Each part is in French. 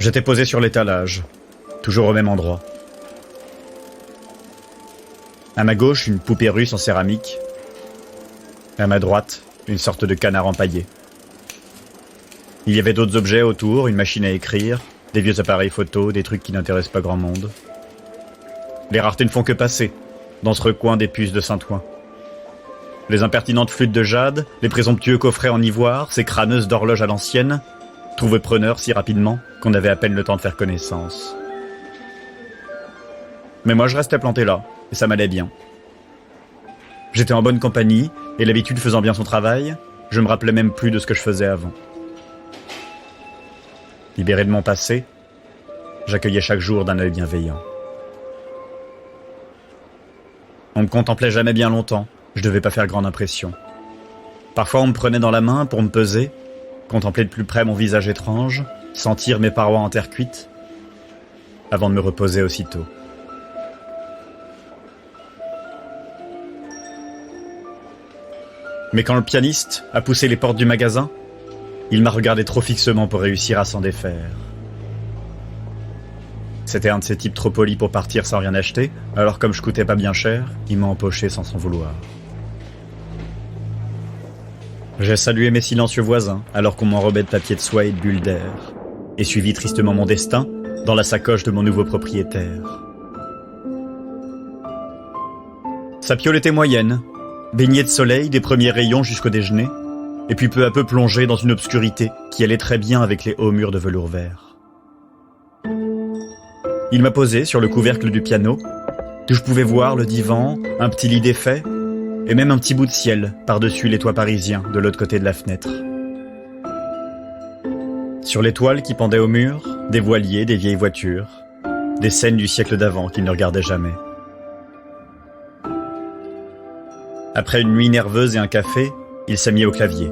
J'étais posé sur l'étalage, toujours au même endroit. À ma gauche, une poupée russe en céramique. À ma droite, une sorte de canard empaillé. Il y avait d'autres objets autour, une machine à écrire, des vieux appareils photo, des trucs qui n'intéressent pas grand monde. Les raretés ne font que passer, dans ce recoin des puces de Saint-Ouen. Les impertinentes flûtes de jade, les présomptueux coffrets en ivoire, ces crâneuses d'horloges à l'ancienne, trouvaient preneur si rapidement qu'on avait à peine le temps de faire connaissance. Mais moi je restais planté là, et ça m'allait bien. J'étais en bonne compagnie, et l'habitude faisant bien son travail, je me rappelais même plus de ce que je faisais avant. Libéré de mon passé, j'accueillais chaque jour d'un œil bienveillant. On me contemplait jamais bien longtemps, je devais pas faire grande impression. Parfois on me prenait dans la main pour me peser, contempler de plus près mon visage étrange, sentir mes parois en terre cuite, avant de me reposer aussitôt. Mais quand le pianiste a poussé les portes du magasin, il m'a regardé trop fixement pour réussir à s'en défaire. C'était un de ces types trop polis pour partir sans rien acheter, alors comme je coûtais pas bien cher, il m'a empoché sans s'en vouloir. J'ai salué mes silencieux voisins, alors qu'on m'enrobait de papier de soie et de bulles d'air, et suivi tristement mon destin dans la sacoche de mon nouveau propriétaire. Sa piole était moyenne, baignée de soleil des premiers rayons jusqu'au déjeuner, et puis peu à peu plongée dans une obscurité qui allait très bien avec les hauts murs de velours vert. Il m'a posé sur le couvercle du piano, où je pouvais voir le divan, un petit lit défait, et même un petit bout de ciel par-dessus les toits parisiens de l'autre côté de la fenêtre. Sur les toiles qui pendaient au mur, des voiliers, des vieilles voitures, des scènes du siècle d'avant qu'il ne regardait jamais. Après une nuit nerveuse et un café, il s'est mis au clavier.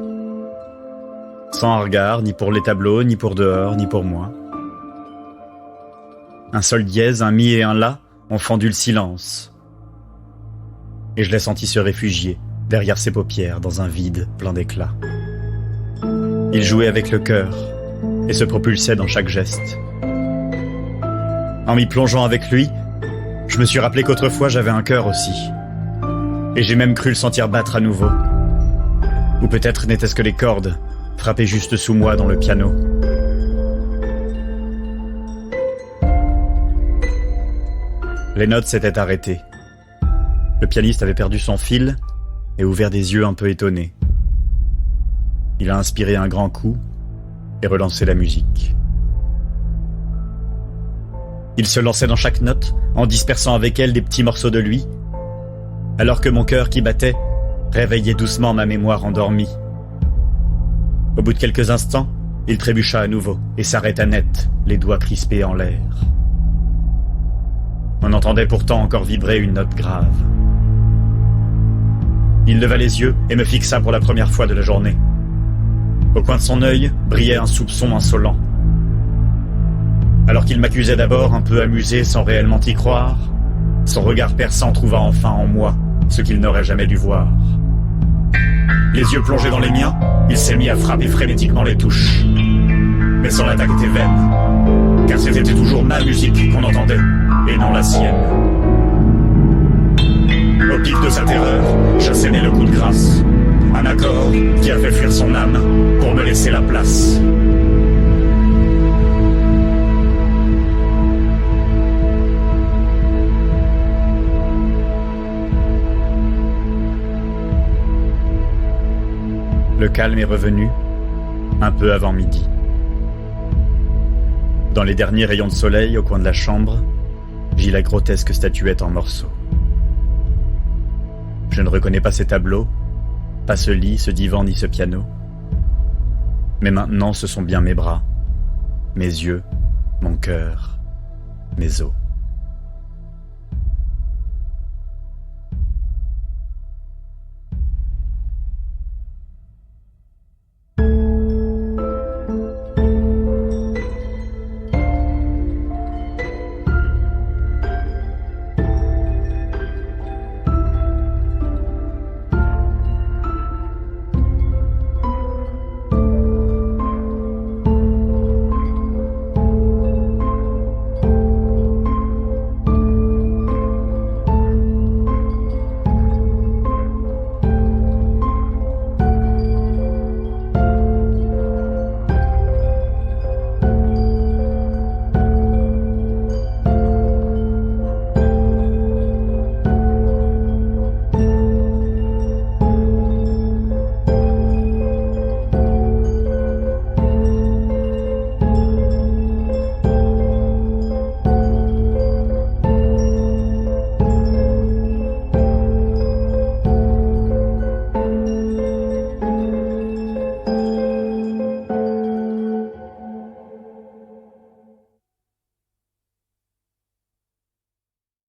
Sans un regard, ni pour les tableaux, ni pour dehors, ni pour moi. Un sol dièse, un mi et un la ont fendu le silence. Et je l'ai senti se réfugier, derrière ses paupières, dans un vide plein d'éclat. Il jouait avec le cœur, et se propulsait dans chaque geste. En m'y plongeant avec lui, je me suis rappelé qu'autrefois j'avais un cœur aussi. Et j'ai même cru le sentir battre à nouveau. Ou peut-être n'était-ce que les cordes, frappées juste sous moi dans le piano. Les notes s'étaient arrêtées. Le pianiste avait perdu son fil et ouvert des yeux un peu étonnés. Il a inspiré un grand coup et relancé la musique. Il se lançait dans chaque note, en dispersant avec elle des petits morceaux de lui, alors que mon cœur qui battait réveillait doucement ma mémoire endormie. Au bout de quelques instants, il trébucha à nouveau et s'arrêta net, les doigts crispés en l'air. On entendait pourtant encore vibrer une note grave. Il leva les yeux et me fixa pour la première fois de la journée. Au coin de son œil brillait un soupçon insolent. Alors qu'il m'accusait d'abord, un peu amusé sans réellement y croire, son regard perçant trouva enfin en moi ce qu'il n'aurait jamais dû voir. Les yeux plongés dans les miens, il s'est mis à frapper frénétiquement les touches. Mais son attaque était vaine, car c'était toujours ma musique qu'on entendait, et non la sienne. Au pic de sa terreur, j'assénais le coup de grâce, un accord qui a fait fuir son âme pour me laisser la place. Le calme est revenu, un peu avant midi. Dans les derniers rayons de soleil au coin de la chambre, j'y la grotesque statuette en morceaux. Je ne reconnais pas ces tableaux, pas ce lit, ce divan ni ce piano. Mais maintenant ce sont bien mes bras, mes yeux, mon cœur, mes os.